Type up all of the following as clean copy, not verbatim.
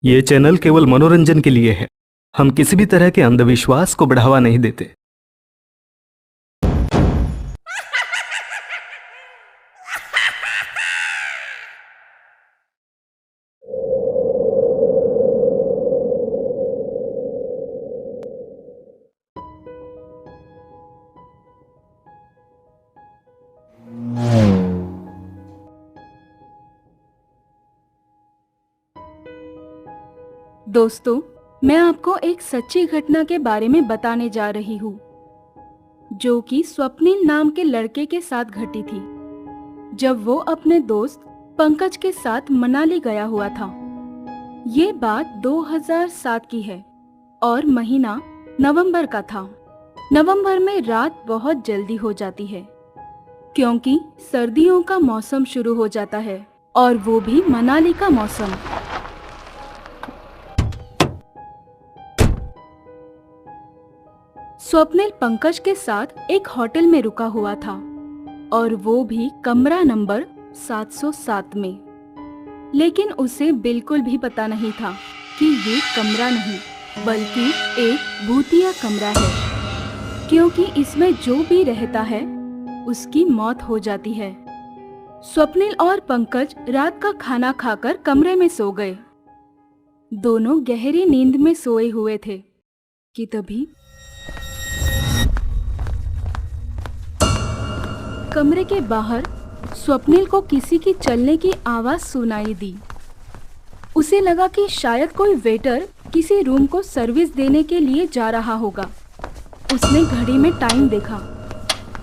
ये चैनल केवल मनोरंजन के लिए है। हम किसी भी तरह के अंधविश्वास को बढ़ावा नहीं देते। दोस्तों, मैं आपको एक सच्ची घटना के बारे में बताने जा रही हूँ, जो कि स्वप्निल नाम के लड़के के साथ घटी थी, जब वो अपने दोस्त पंकज के साथ मनाली गया हुआ था। ये बात 2007 की है और महीना नवंबर का था। नवंबर में रात बहुत जल्दी हो जाती है, क्योंकि सर्दियों का मौसम शुरू हो जाता है, और वो भी मनाली का मौसम। स्वप्निल पंकज के साथ एक होटल में रुका हुआ था, और वो भी कमरा नंबर 707 में। लेकिन उसे बिल्कुल भी पता नहीं था कि ये कमरा नहीं बल्कि एक भूतिया कमरा है, क्योंकि इसमें जो भी रहता है उसकी मौत हो जाती है। स्वप्निल और पंकज रात का खाना खाकर कमरे में सो गए। दोनों गहरी नींद में सोए हुए थे कि तभी कमरे के बाहर स्वप्निल को किसी की चलने की आवाज सुनाई दी। उसे लगा कि शायद कोई वेटर किसी रूम को सर्विस देने के लिए जा रहा होगा। उसने घड़ी में टाइम देखा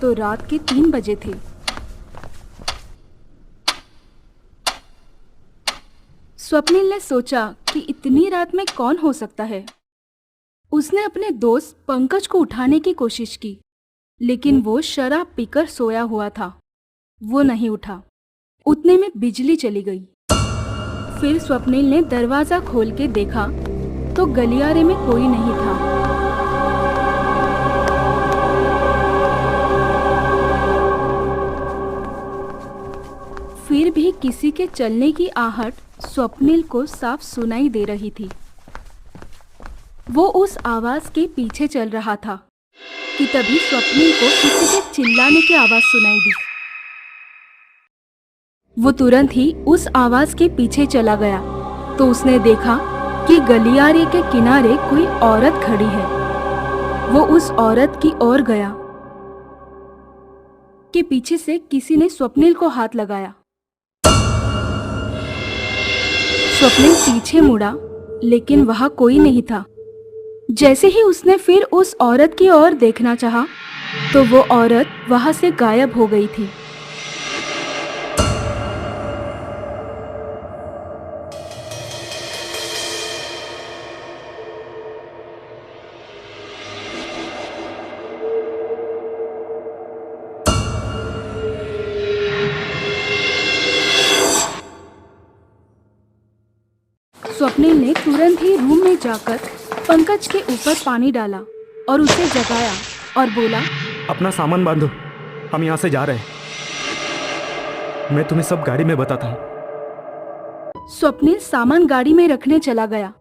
तो रात के 3 बजे थे। स्वप्निल ने सोचा कि इतनी रात में कौन हो सकता है। उसने अपने दोस्त पंकज को उठाने की कोशिश की, लेकिन वो शराब पीकर सोया हुआ था। वो नहीं उठा। उतने में बिजली चली गई। फिर स्वप्निल ने दरवाजा खोल के देखा तो गलियारे में कोई नहीं था। फिर भी किसी के चलने की आहट स्वप्निल को साफ सुनाई दे रही थी। वो उस आवाज के पीछे चल रहा था कि तभी स्वप्निल को किसी के चिल्लाने की आवाज सुनाई दी। वो तुरंत ही उस आवाज के पीछे चला गया तो उसने देखा कि गलियारे के किनारे कोई औरत खड़ी है। वो उस औरत की ओर गया कि पीछे से किसी ने स्वप्निल को हाथ लगाया। स्वप्निल पीछे मुड़ा, लेकिन वहां कोई नहीं था। जैसे ही उसने फिर उस औरत की ओर देखना चाहा, तो वो औरत वहां से गायब हो गई थी। स्वप्निल ने तुरंत ही रूम में जाकर पंकज के ऊपर पानी डाला और उसे जगाया और बोला, अपना सामान बांधो, हम यहाँ से जा रहे हैं। मैं तुम्हें सब गाड़ी में बताता हूँ। स्वप्निल सामान गाड़ी में रखने चला गया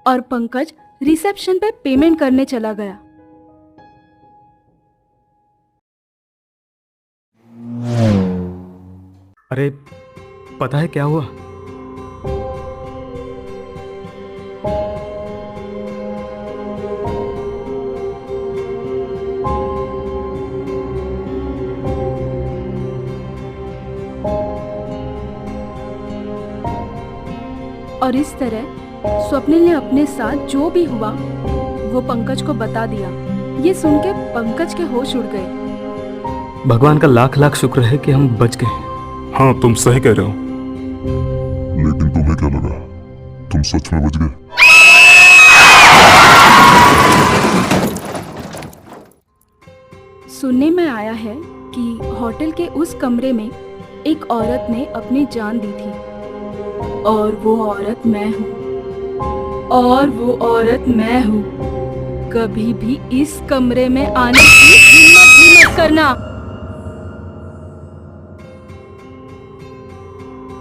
और पंकज रिसेप्शन पे पेमेंट करने चला गया। अरे पता है क्या हुआ? और इस तरह स्वप्निल ने अपने साथ जो भी हुआ वो पंकज को बता दिया। ये सुन के पंकज के होश उड़ गए। भगवान का लाख लाख शुक्र है कि हम बच गए। हाँ, तुम सही कह रहे हो। लेकिन तुम्हें क्या लगा, तुम सच में बच गए? सुनने में आया है कि होटल के उस कमरे में एक औरत ने अपनी जान दी थी, और वो औरत मैं हूँ। कभी भी इस कमरे में आने की हिम्मत भी मत करना।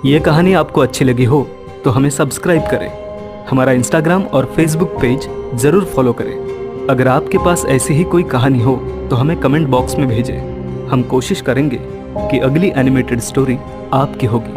ये कहानी आपको अच्छी लगी हो तो हमें सब्सक्राइब करें हमारा इंस्टाग्राम और फेसबुक पेज ज़रूर फॉलो करें। अगर आपके पास ऐसी ही कोई कहानी हो तो हमें कमेंट बॉक्स में भेजें। हम कोशिश करेंगे कि अगली एनिमेटेड स्टोरी आपकी होगी।